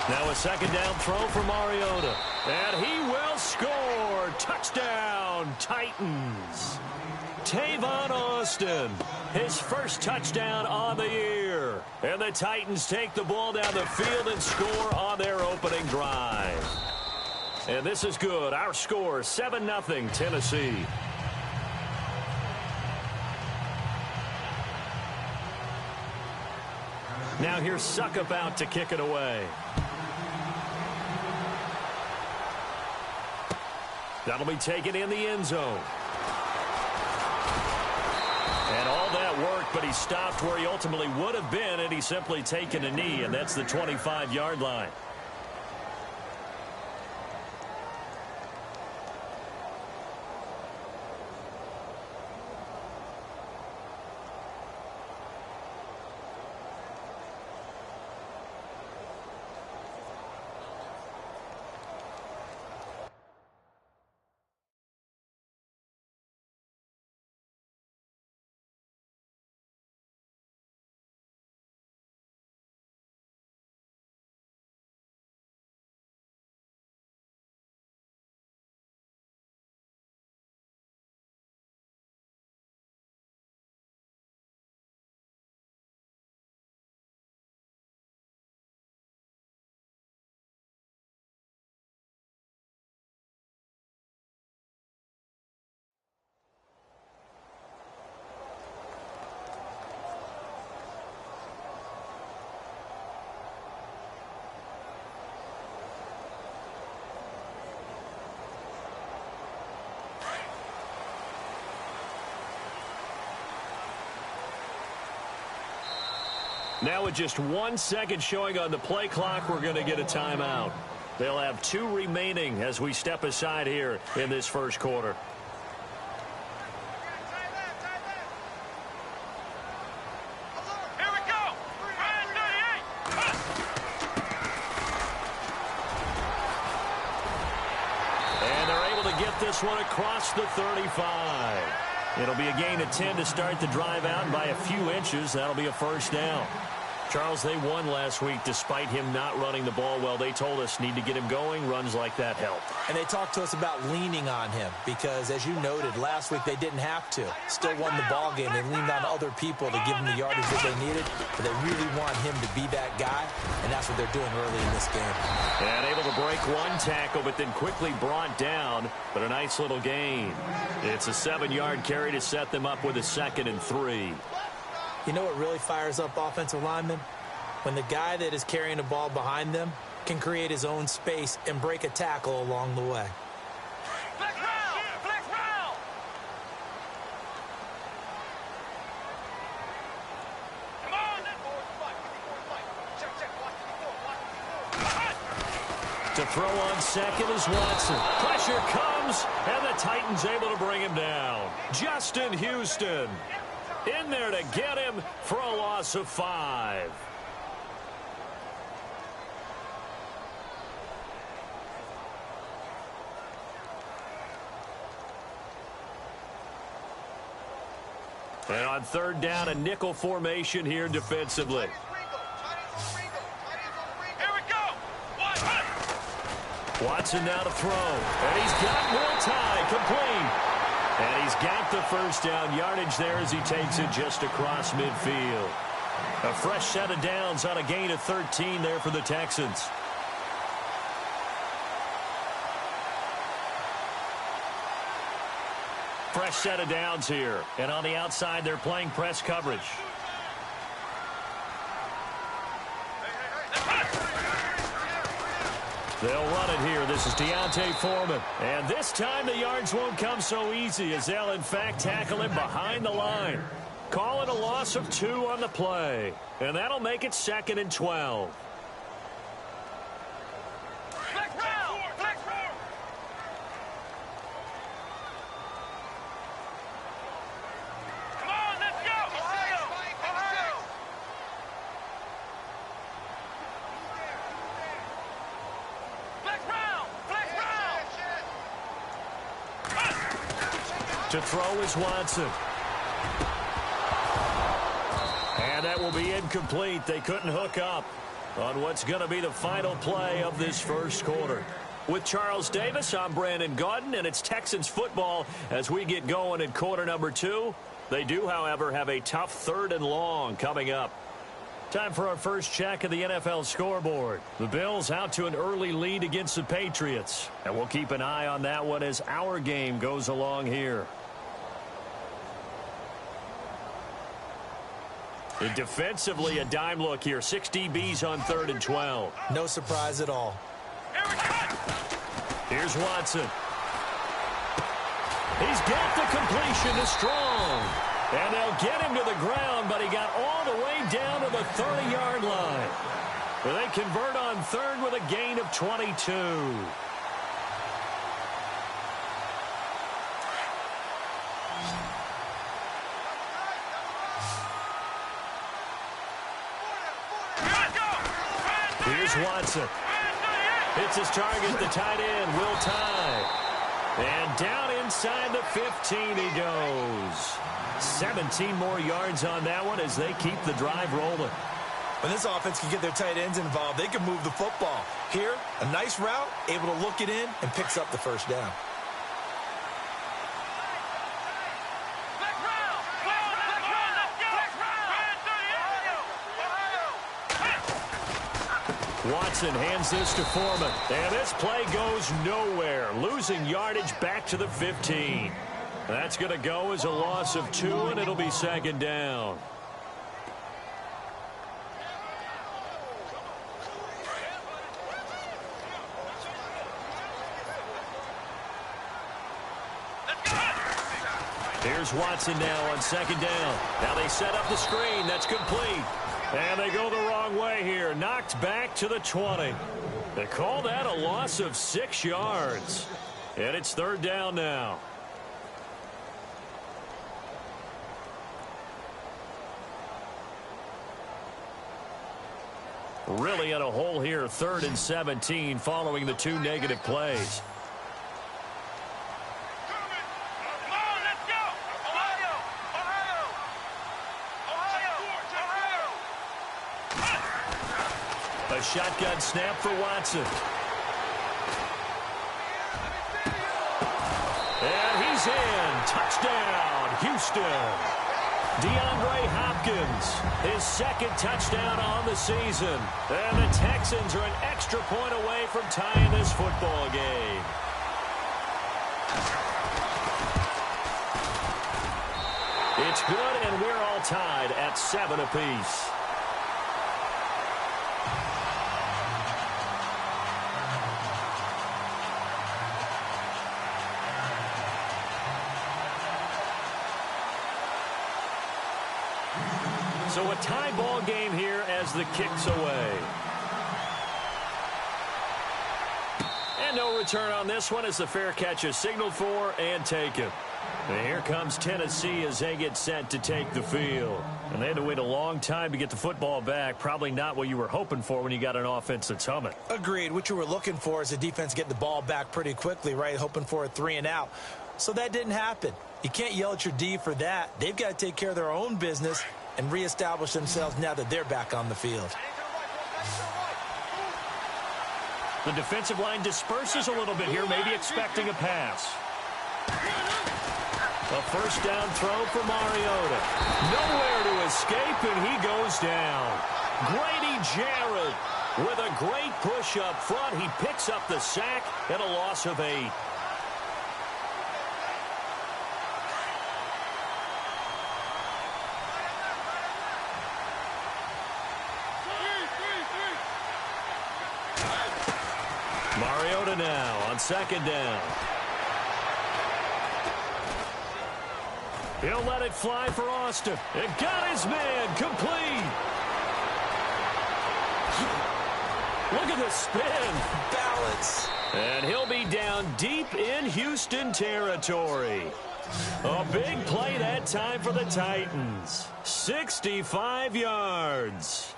Now a second down throw for Mariota. And he will score. Touchdown, Titans. Tavon Austin, his first touchdown on the year. And the Titans take the ball down the field and score on their opening drive. And this is good. Our score, 7-0 Tennessee. Now here's Suckup out to kick it away. That'll be taken in the end zone. And all that work, but he stopped where he ultimately would have been, and he's simply taken a knee, and that's the 25-yard line. Now with just 1 second showing on the play clock, we're going to get a timeout. They'll have 2 remaining as we step aside here in this first quarter. Here we go. And they're able to get this one across the 35. It'll be a gain of 10 to start the drive out, and by a few inches, that'll be a first down. Charles, they won last week despite him not running the ball well. They told us need to get him going. Runs like that help. And they talked to us about leaning on him because, as you noted, last week they didn't have to. Still won the ball game. They leaned on other people to give him the yardage that they needed, but they really want him to be that guy, and that's what they're doing early in this game. And able to break one tackle, but then quickly brought down, but a nice little gain. It's a 7-yard carry to set them up with a 2nd and 3. You know what really fires up offensive linemen? When the guy that is carrying the ball behind them can create his own space and break a tackle along the way. Flex round! Flex round! Come on! To throw on second is Watson. Pressure comes, and the Titans able to bring him down. Justin Houston in there to get him for a loss of 5. And on 3rd down, a nickel formation here defensively. Here we go! Watson now to throw. And he's got more time. Complete. And he's got the first down yardage there as he takes it just across midfield. A fresh set of downs on a gain of 13 there for the Texans. Fresh set of downs here. And on the outside, they're playing press coverage. They'll run it here. This is Deontay Foreman. And this time the yards won't come so easy as they'll, in fact, tackle him behind the line. Call it a loss of 2 on the play. And that'll make it 2nd and 12. Flex round! Flex round! Come on, let's go! Ohio! Flex round! Flex round! To throw is Watson. And that will be incomplete. They couldn't hook up. on what's going to be the final play of this first quarter. With Charles Davis, I'm Brandon Gaudin, and it's Texans football as we get going in quarter number 2. They do, however, have a tough 3rd and long coming up. Time for our first check of the NFL scoreboard. The Bills out to an early lead against the Patriots, and we'll keep an eye on that one as our game goes along here. And defensively, a dime look here. 6 DBs on 3rd and 12. No surprise at all. Here's Watson. He's got the completion to Strong. And they'll get him to the ground, but he got all the way down to the 30-yard line. They convert on 3rd with a gain of 22. Here's Watson. Hits his target, the tight end, Will Tye. And down inside the 15 he goes. 17 more yards on that one as they keep the drive rolling. When this offense can get their tight ends involved, they can move the football. Here, a nice route, able to look it in, and picks up the first down. Watson hands this to Foreman. And this play goes nowhere. Losing yardage back to the 15. That's going to go as a loss of 2, and it'll be 2nd down. Here's Watson now on 2nd down. Now they set up the screen. That's complete. And they go the wrong way here. Knocked back to the 20. They call that a loss of 6 yards. And it's 3rd down now. Really in a hole here, 3rd and 17 following the 2 negative plays. A shotgun snap for Watson. And he's in. Touchdown, Houston. DeAndre Hopkins, his 2nd touchdown on the season. And the Texans are an extra point away from tying this football game. It's good, and we're all tied at 7 apiece. So a tie ball game here as the kick's away. And no return on this one as the fair catch is signaled for and taken. And here comes Tennessee as they get set to take the field. And they had to wait a long time to get the football back. Probably not what you were hoping for when you got an offense that's humming. Agreed. What you were looking for is the defense getting the ball back pretty quickly, right? Hoping for a 3 and out. So that didn't happen. You can't yell at your D for that. They've got to take care of their own business and reestablish themselves now that they're back on the field. The defensive line disperses a little bit here, maybe expecting a pass. A first down throw for Mariota. Nowhere to escape, and he goes down. Grady Jarrett with a great push up front. He picks up the sack and a loss of 8. Mariota now on 2nd down. He'll let it fly for Austin. It got his man complete. Look at the spin. Balance. And he'll be down deep in Houston territory. A big play that time for the Titans. 65 yards.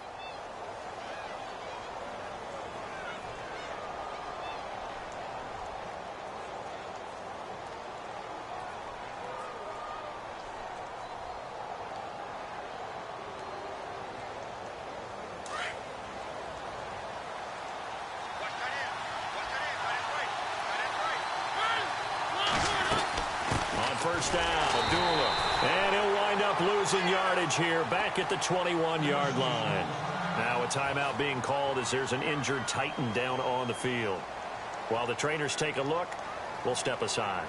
first down. Abdullah. And he'll wind up losing yardage here back at the 21-yard line. Now a timeout being called as there's an injured Titan down on the field. While the trainers take a look, we'll step aside.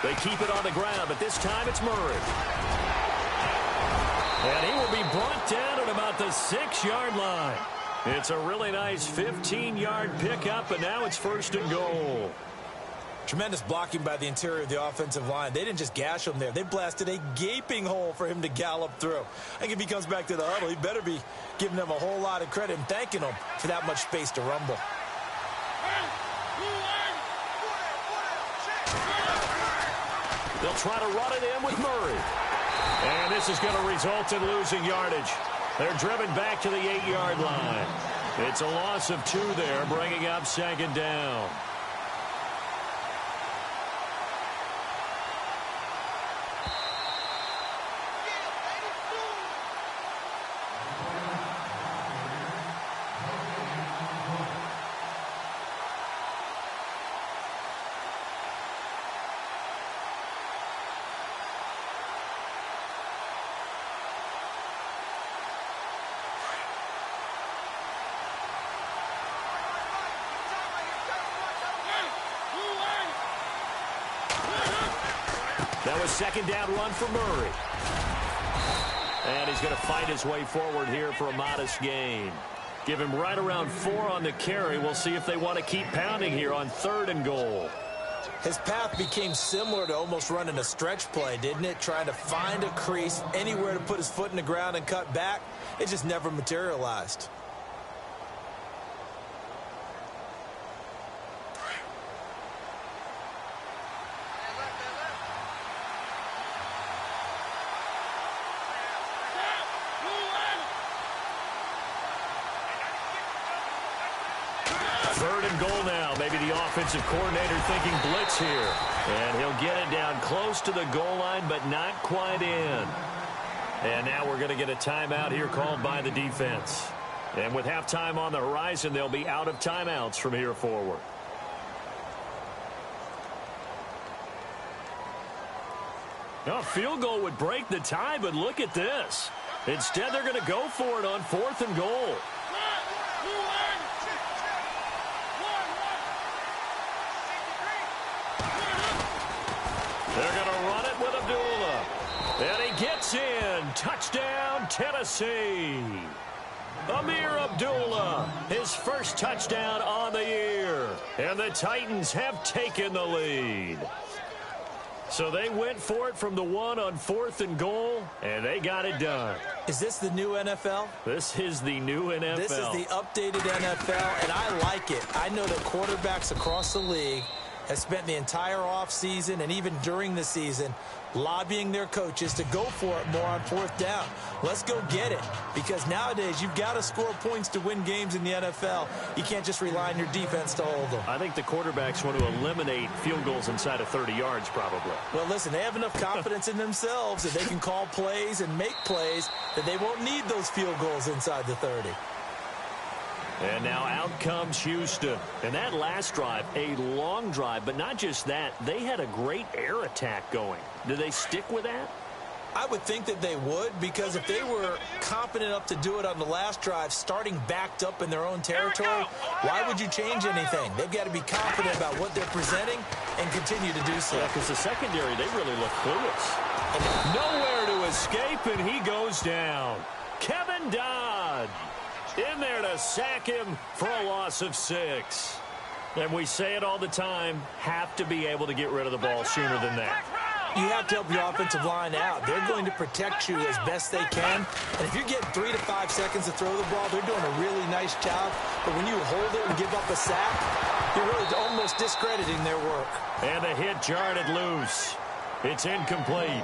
They keep it on the ground, but this time it's Murray. And he will be brought down at about the 6-yard line. It's a really nice 15-yard pickup, and now it's first and goal. Tremendous blocking by the interior of the offensive line. They didn't just gash him there. They blasted a gaping hole for him to gallop through. I think if he comes back to the huddle, he better be giving them a whole lot of credit and thanking them for that much space to rumble. They'll try to run it in with Murray. And this is going to result in losing yardage. They're driven back to the 8-yard line. It's a loss of 2 there, bringing up second down. That was second down run for Murray. And he's going to fight his way forward here for a modest gain. Give him right around 4 on the carry. We'll see if they want to keep pounding here on 3rd and goal. His path became similar to almost running a stretch play, didn't it? Trying to find a crease, anywhere to put his foot in the ground and cut back. It just never materialized. Offensive coordinator thinking blitz here. And he'll get it down close to the goal line, but not quite in. And now we're going to get a timeout here called by the defense. And with halftime on the horizon, they'll be out of timeouts from here forward. Now, a field goal would break the tie, but look at this. Instead, they're going to go for it on 4th and goal. They're going to run it with Abdullah. And he gets in. Touchdown, Tennessee. Amir Abdullah, his first touchdown on the year. And the Titans have taken the lead. So they went for it from the 1 on 4th and goal, and they got it done. Is this the new NFL? This is the new NFL. This is the updated NFL, and I like it. I know that quarterbacks across the league have spent the entire offseason and even during the season lobbying their coaches to go for it more on 4th down. Let's go get it, because nowadays you've got to score points to win games in the NFL. You can't just rely on your defense to hold them. I think the quarterbacks want to eliminate field goals inside of 30 yards probably. Well, listen, they have enough confidence in themselves that they can call plays and make plays that they won't need those field goals inside the 30. And now out comes Houston. And that last drive, a long drive, but not just that. They had a great air attack going. Do they stick with that? I would think that they would, because if they were confident enough to do it on the last drive, starting backed up in their own territory, why would you change anything? They've got to be confident about what they're presenting and continue to do so. Yeah, because the secondary, they really look clueless. Nowhere to escape, and he goes down. Kevin Dodd in there to sack him for a loss of 6. And we say it all the time, have to be able to get rid of the ball sooner than that. You have to help your offensive line out. They're going to protect you as best they can. And if you're getting 3 to 5 seconds to throw the ball, they're doing a really nice job. But when you hold it and give up a sack, you're really almost discrediting their work. And the hit jarred it loose. It's incomplete.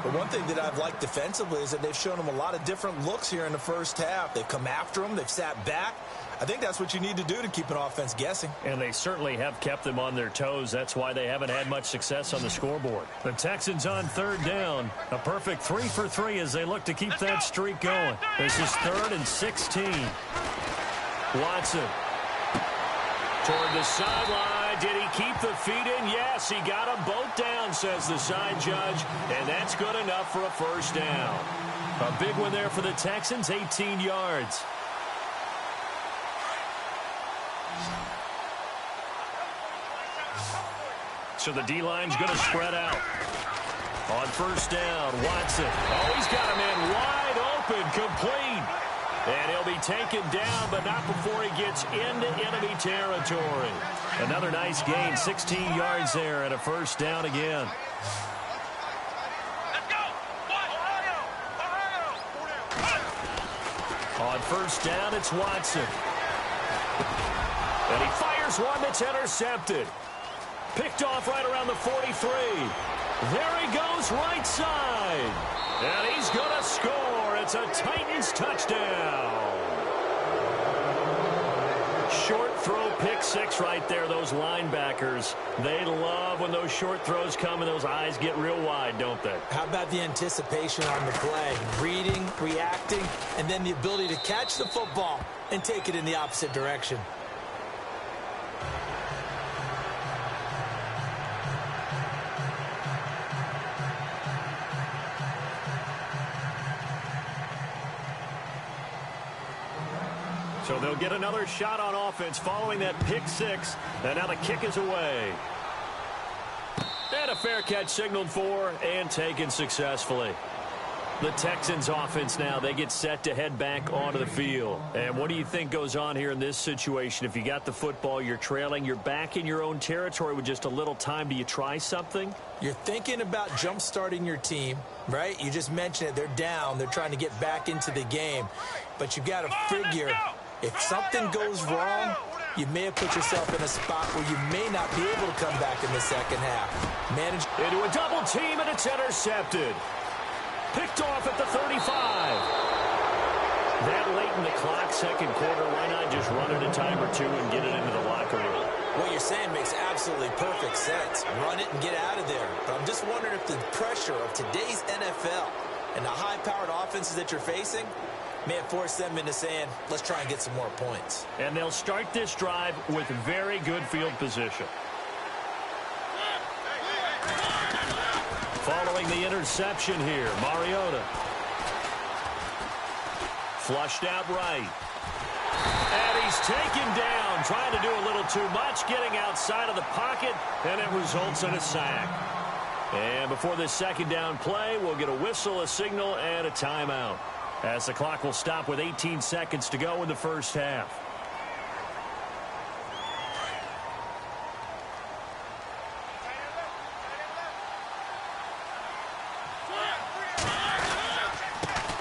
But one thing that I've liked defensively is that they've shown them a lot of different looks here in the first half. They've come after them. They've sat back. I think that's what you need to do to keep an offense guessing. And they certainly have kept them on their toes. That's why they haven't had much success on the scoreboard. The Texans on third down. A perfect 3 for 3 as they look to keep that streak going. This is 3rd and 16. Watson toward the sideline. Did he keep the feet in? Yes, he got them both down, says the side judge. And that's good enough for a first down. A big one there for the Texans, 18 yards. So the D-line's going to spread out. On first down, Watson. Oh, he's got him in wide open, complete. And he'll be taken down, but not before he gets into enemy territory. Another nice gain, 16 yards there, and a first down again. Let's go. Ohio. On first down, it's Watson. And he fires one that's intercepted. Picked off right around the 43. There he goes, right side. And he's going to score. It's a Titans touchdown. Short throw, pick six right there. Those linebackers, they love when those short throws come and those eyes get real wide, don't they? How about the anticipation on the play? Reading, reacting, and then the ability to catch the football and take it in the opposite direction. So they'll get another shot on offense following that pick six. And now the kick is away. And a fair catch signaled for and taken successfully. The Texans offense now, they get set to head back onto the field. And what do you think goes on here in this situation? If you got the football, you're trailing, you're back in your own territory with just a little time. Do you try something? You're thinking about jump-starting your team, right? You just mentioned it. They're down. They're trying to get back into the game. But you've got to figure, if something goes wrong, you may have put yourself in a spot where you may not be able to come back in the second half. Manage into a double team, and it's intercepted. Picked off at the 35. That late in the clock, second quarter, why not just run it a time or two and get it into the locker room? What you're saying makes absolutely perfect sense. Run it and get out of there. But I'm just wondering if the pressure of today's NFL and the high-powered offenses that you're facing may have forced them into saying, let's try and get some more points. And they'll start this drive with very good field position. Following the interception here, Mariota. Flushed out right. And he's taken down, trying to do a little too much, getting outside of the pocket, and it results in a sack. And before this second down play, we'll get a whistle, a signal, and a timeout, as the clock will stop with 18 seconds to go in the first half.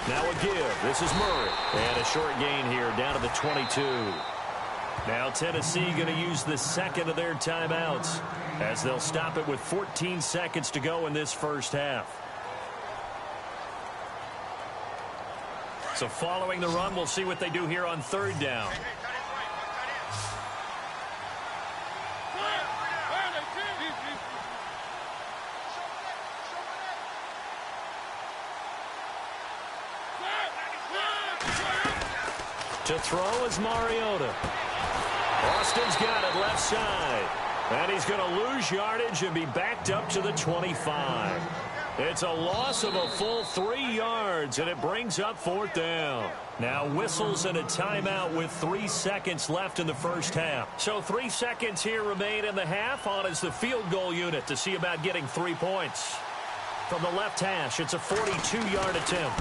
Now a give. This is Murray. And a short gain here down to the 22. Now Tennessee going to use the second of their timeouts as they'll stop it with 14 seconds to go in this first half. So following the run, we'll see what they do here on third down. To throw is Mariota. Austin's got it left side. And he's going to lose yardage and be backed up to the 25. It's a loss of a full 3 yards, and it brings up fourth down. Now whistles and a timeout with 3 seconds left in the first half. So 3 seconds here remain in the half. On is the field goal unit to see about getting 3 points. From the left hash, it's a 42-yard attempt.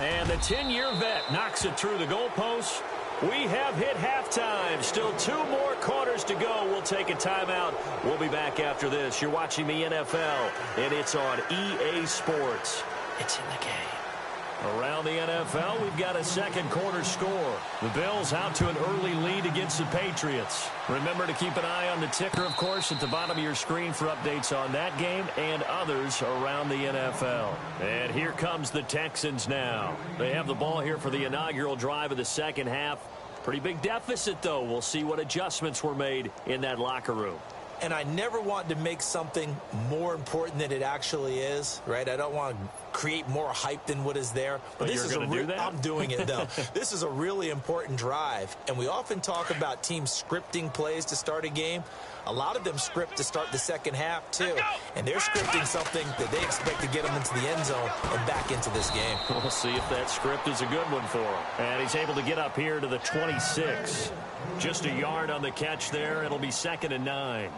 And the 10-year vet knocks it through the goalpost. We have hit halftime. Still 2 more quarters to go. We'll take a timeout. We'll be back after this. You're watching the NFL, and it's on EA Sports. It's in the game. Around the NFL, we've got a second quarter score. The Bills out to an early lead to get against the Patriots. Remember to keep an eye on the ticker, of course, at the bottom of your screen for updates on that game and others around the NFL. And here comes the Texans now. They have the ball here for the inaugural drive of the second half. Pretty big deficit, though. We'll see what adjustments were made in that locker room. And I never want to make something more important than it actually is, right? I don't want to create more hype than what is there. But this you're going to do that? I'm doing it, though. This is a really important drive. And we often talk about teams scripting plays to start a game. A lot of them script to start the second half, too. And they're scripting something that they expect to get them into the end zone and back into this game. We'll see if that script is a good one for him. And he's able to get up here to the 26. Just a yard on the catch there. It'll be 2nd and 9.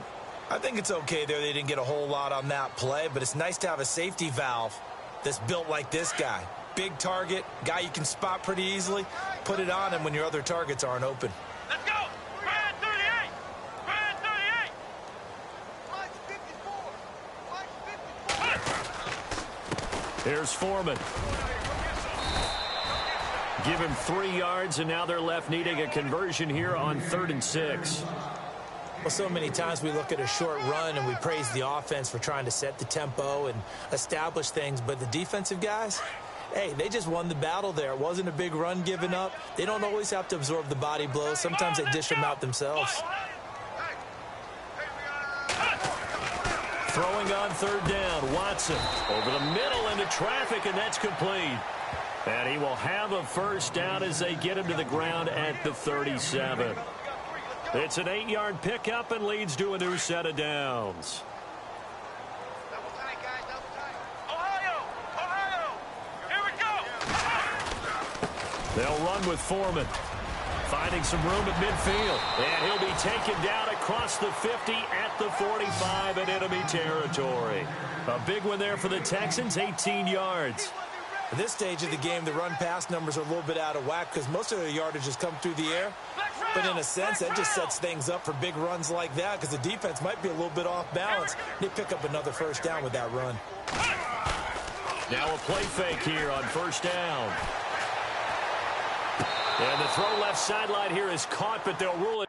I think it's okay there. They didn't get a whole lot on that play, but it's nice to have a safety valve that's built like this guy. Big target, guy you can spot pretty easily. Put it on him when your other targets aren't open. Let's go! Brad 38! Brad 38! Here's Foreman. Give him 3 yards, and now they're left needing a conversion here on 3rd and 6. Well, so many times we look at a short run and we praise the offense for trying to set the tempo and establish things, but the defensive guys, hey, they just won the battle there. It wasn't a big run given up. They don't always have to absorb the body blows. Sometimes they dish them out themselves. Throwing on 3rd down, Watson over the middle into traffic, and that's complete. And he will have a first down as they get him to the ground at the 37. It's an 8-yard pickup and leads to a new set of downs. Double tight, guys, double tight. Ohio! Ohio! Here we go! They'll run with Foreman. Finding some room at midfield. And he'll be taken down across the 50 at the 45 in enemy territory. A big one there for the Texans, 18 yards. At this stage of the game, the run-pass numbers are a little bit out of whack because most of their yardage has come through the air. But in a sense, that just sets things up for big runs like that because the defense might be a little bit off balance. They pick up another first down with that run. Now a play fake here on 1st down. And the throw left sideline here is caught, but they'll rule it.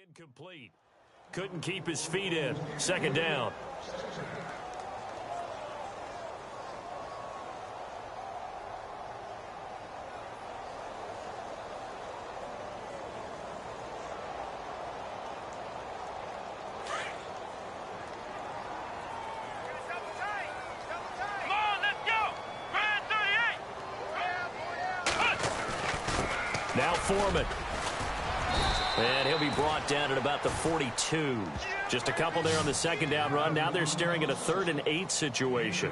Incomplete. Couldn't keep his feet in. 2nd down. Come on, let's go! Brad 38! Now Foreman. And he'll be brought down at about the 42. Just a couple there on the 2nd down run. Now they're staring at a 3rd and 8 situation.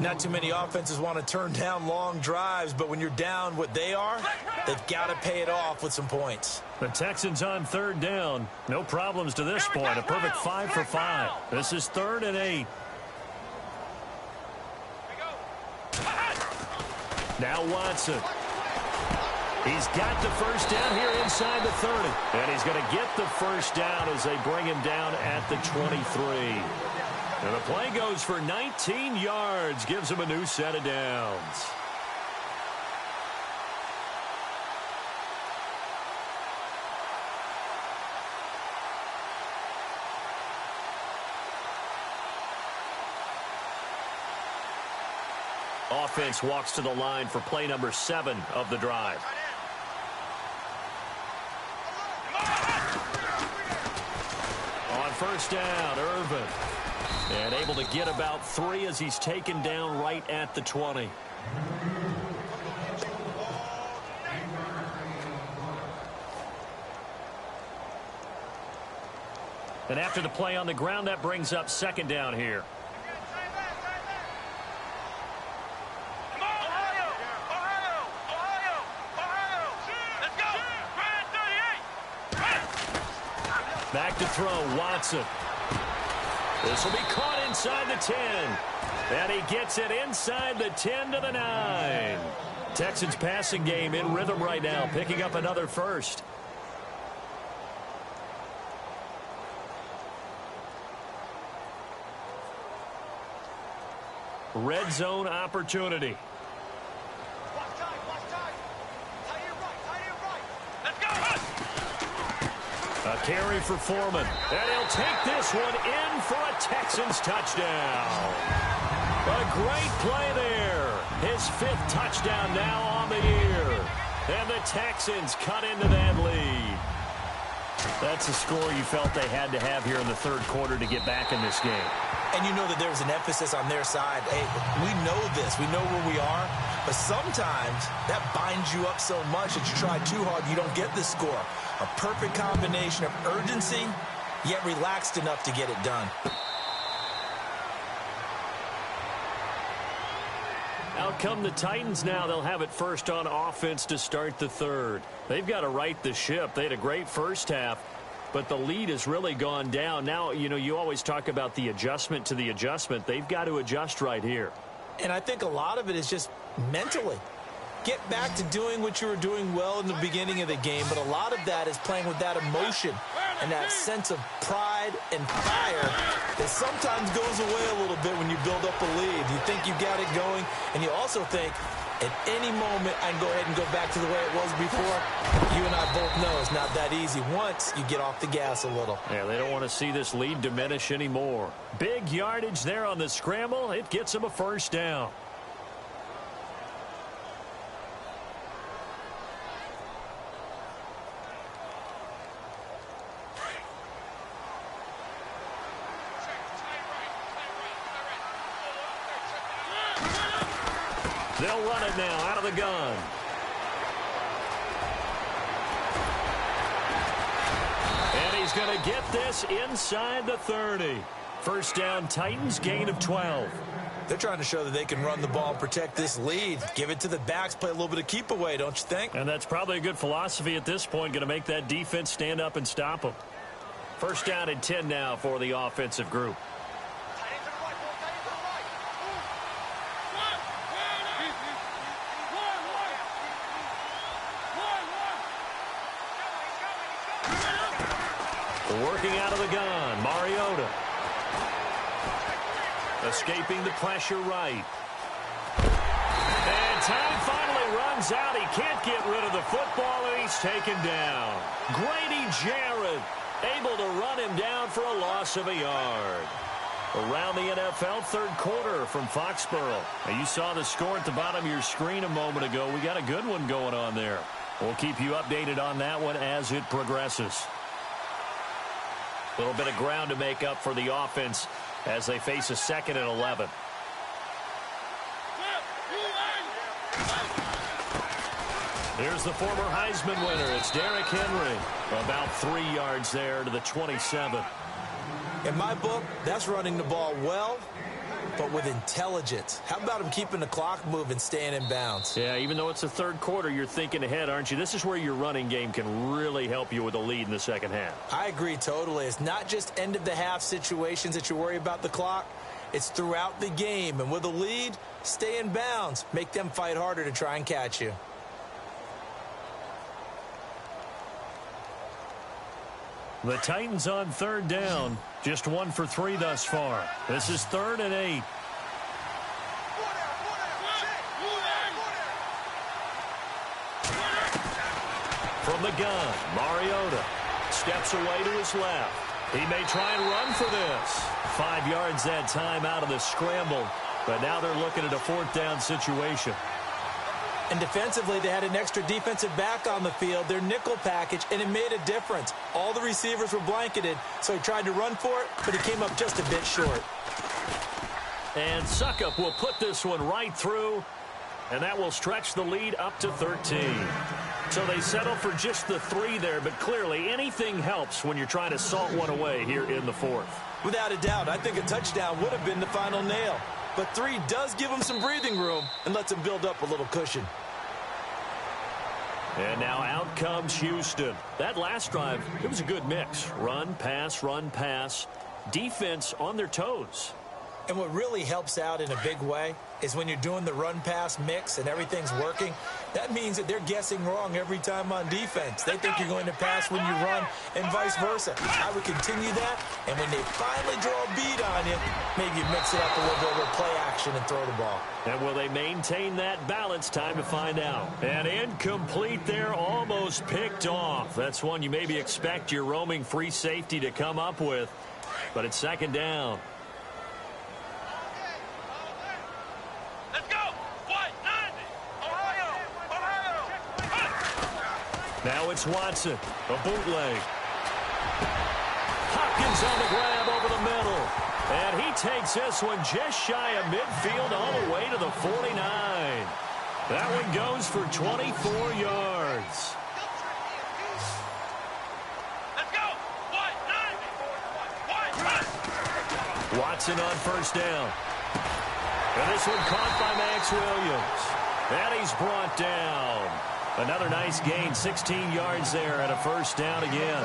Not too many offenses want to turn down long drives, but when you're down what they are, they've got to pay it off with some points. The Texans on 3rd down. No problems to this point. A perfect 5 for 5. This is 3rd and 8. Now Watson. He's got the first down here inside the 30. And he's going to get the first down as they bring him down at the 23. And the play goes for 19 yards. Gives him a new set of downs. Offense walks to the line for play number 7 of the drive. On 1st down, Irvin. And able to get about 3 as he's taken down right at the 20. And after the play on the ground, that brings up 2nd down here. Back to throw, Watson. This will be caught inside the 10. And he gets it inside the 10 to the 9. Texans passing game in rhythm right now, picking up another first. Red zone opportunity. A carry for Foreman. And he'll take this one in for a Texans touchdown. A great play there. His 5th touchdown now on the year. And the Texans cut into that lead. That's a score you felt they had to have here in the third quarter to get back in this game. And you know that there's an emphasis on their side. Hey, we know this. We know where we are. But sometimes that binds you up so much that you try too hard, you don't get the score. A perfect combination of urgency, yet relaxed enough to get it done. Out come the Titans now. They'll have it first on offense to start the third. They've got to right the ship. They had a great first half, but the lead has really gone down. Now, you know, you always talk about the adjustment to the adjustment. They've got to adjust right here. And I think a lot of it is just mentally. Get back to doing what you were doing well in the beginning of the game, but a lot of that is playing with that emotion and that sense of pride and fire that sometimes goes away a little bit when you build up a lead. You think you got it going, and you also think, at any moment, I can go ahead and go back to the way it was before. You and I both know it's not that easy once you get off the gas a little. Yeah, they don't want to see this lead diminish anymore. Big yardage there on the scramble. It gets them a first down. They'll run it now out of the gun. And he's going to get this inside the 30. First down, Titans, gain of 12. They're trying to show that they can run the ball and protect this lead. Give it to the backs, play a little bit of keep away, don't you think? And that's probably a good philosophy at this point, going to make that defense stand up and stop them. First down and 10 now for the offensive group. Working out of the gun, Mariota. Escaping the pressure right. And time finally runs out. He can't get rid of the football, and he's taken down. Grady Jarrett able to run him down for a loss of a yard. Around the NFL, third quarter from Foxborough. Now, you saw the score at the bottom of your screen a moment ago. We got a good one going on there. We'll keep you updated on that one as it progresses. A little bit of ground to make up for the offense as they face a 2nd and 11. Here's the former Heisman winner. It's Derrick Henry. About 3 yards there to the 27. In my book, that's running the ball well, but with intelligence. How about him keeping the clock moving, staying in bounds? Yeah, even though it's the third quarter, you're thinking ahead, aren't you? This is where your running game can really help you with a lead in the second half. I agree totally. It's not just end-of-the-half situations that you worry about the clock. It's throughout the game. And with a lead, stay in bounds. Make them fight harder to try and catch you. The Titans on third down. Just 1 for 3 thus far. This is 3rd and 8. From the gun, Mariota steps away to his left. He may try and run for this. 5 yards that time out of the scramble. But now they're looking at a 4th down situation. And defensively, they had an extra defensive back on the field, their nickel package, and it made a difference. All the receivers were blanketed, so he tried to run for it, but he came up just a bit short. And Suckup will put this one right through, and that will stretch the lead up to 13. So they settle for just the 3 there, but clearly anything helps when you're trying to salt one away here in the 4th. Without a doubt, I think a touchdown would have been the final nail. But 3 does give them some breathing room and lets them build up a little cushion. And now out comes Houston. That last drive, it was a good mix. Run, pass, defense on their toes. And what really helps out in a big way is when you're doing the run-pass mix and everything's working, that means that they're guessing wrong every time on defense. They think you're going to pass when you run and vice versa. I would continue that, and when they finally draw a beat on you, maybe you mix it up a little bit with play action and throw the ball. And will they maintain that balance? Time to find out. And incomplete there, almost picked off. That's one you maybe expect your roaming free safety to come up with, but it's second down. Now it's Watson, a bootleg. Hopkins on the grab over the middle. And he takes this one just shy of midfield all the way to the 49. That one goes for 24 yards. Let's go. Watson on first down. And this one caught by Max Williams. And he's brought down. Another nice gain, 16 yards there and a first down again.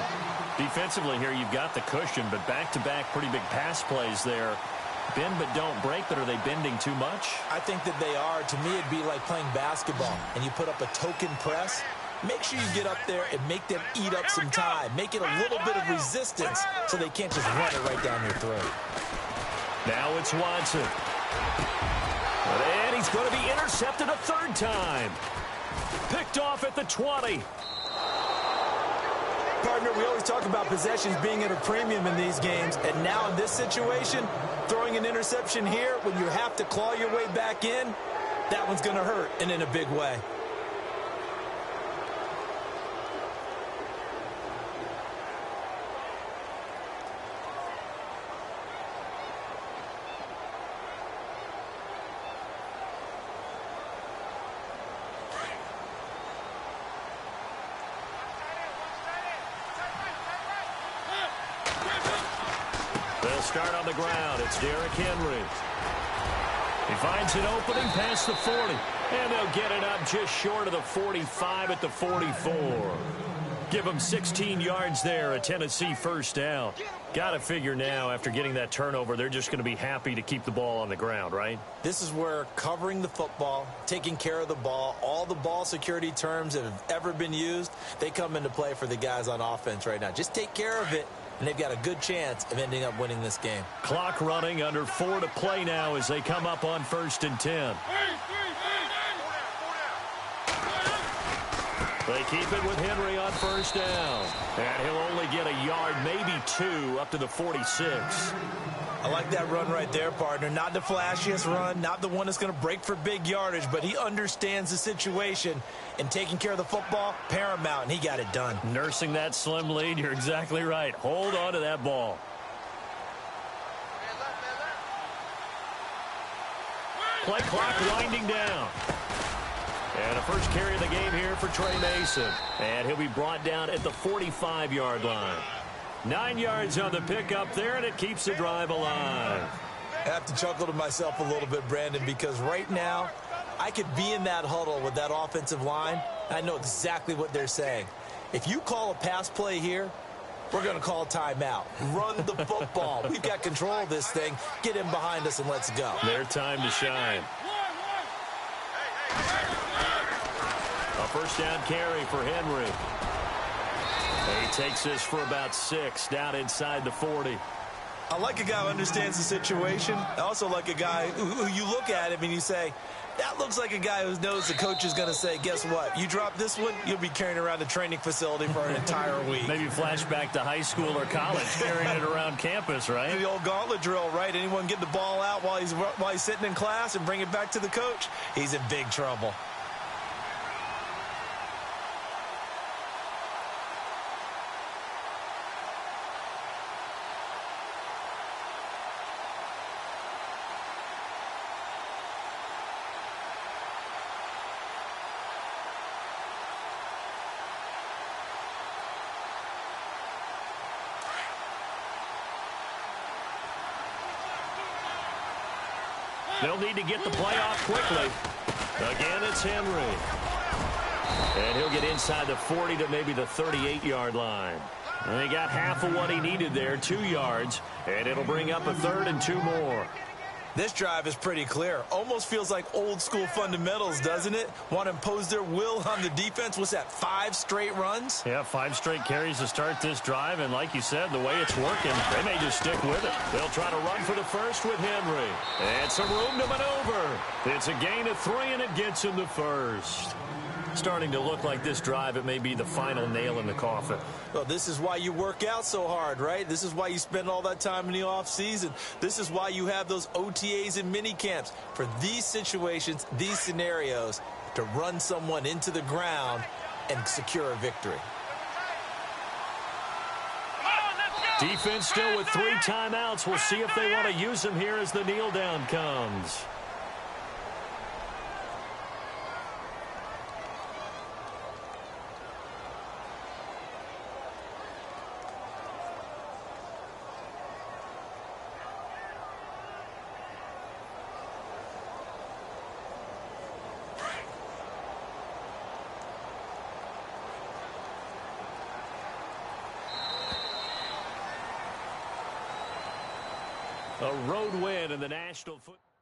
Defensively here, you've got the cushion, but back-to-back pretty big pass plays there. Bend but don't break, but are they bending too much? I think that they are. To me, it'd be like playing basketball, and you put up a token press. Make sure you get up there and make them eat up some time. Make it a little bit of resistance so they can't just run it right down your throat. Now it's Watson. And he's going to be intercepted a third time. Picked off at the 20. Partner, we always talk about possessions being at a premium in these games, and now in this situation, throwing an interception here when you have to claw your way back in, that one's going to hurt, and in a big way. Start on the ground. It's Derrick Henry. He finds an opening past the 40. And they'll get it up just short of the 45 at the 44. Give them 16 yards there, a Tennessee first down. Got to figure now, after getting that turnover, they're just going to be happy to keep the ball on the ground, right? This is where covering the football, taking care of the ball, all the ball security terms that have ever been used, they come into play for the guys on offense right now. Just take care of it, and they've got a good chance of ending up winning this game. Clock running, under 4 to play now as they come up on 1st and 10. They keep it with Henry on first down. And he'll only get a yard, maybe 2, up to the 46. I like that run right there, partner. Not the flashiest run, not the one that's going to break for big yardage, but he understands the situation, and taking care of the football, paramount, and he got it done. Nursing that slim lead, you're exactly right. Hold on to that ball. Play clock winding down. And a first carry of the game here for Trey Mason. And he'll be brought down at the 45-yard line. 9 yards on the pickup there, and it keeps the drive alive. I have to chuckle to myself a little bit, Brandon, because right now I could be in that huddle with that offensive line. I know exactly what they're saying. If you call a pass play here, we're going to call timeout. Run the football. We've got control of this thing. Get in behind us and let's go. Their time to shine. A first down carry for Henry. He takes this for about 6 down inside the 40. I like a guy who understands the situation. I also like a guy who you look at him and you say, that looks like a guy who knows the coach is going to say, guess what? You drop this one, you'll be carrying around the training facility for an entire week. Maybe flashback to high school or college, carrying it around campus, right? The old gauntlet drill, right? Anyone get the ball out while he's sitting in class and bring it back to the coach? He's in big trouble. They'll need to get the play off quickly. Again, it's Henry. And he'll get inside the 40 to maybe the 38-yard line. And he got half of what he needed there, 2 yards. And it'll bring up a 3rd and 2 more. This drive is pretty clear. Almost feels like old-school fundamentals, doesn't it? Want to impose their will on the defense. What's that, 5 straight runs? Yeah, 5 straight carries to start this drive. And like you said, the way it's working, they may just stick with it. They'll try to run for the first with Henry. And some room to maneuver. It's a gain of 3, and it gets him the first. Starting to look like this drive, it may be the final nail in the coffin. Well, this is why you work out so hard, right? This is why you spend all that time in the offseason. This is why you have those OTAs and mini camps. For these situations, these scenarios, to run someone into the ground and secure a victory. Defense still with 3 timeouts. We'll see if they want to use them here as the kneel down comes. A road win in the National Football.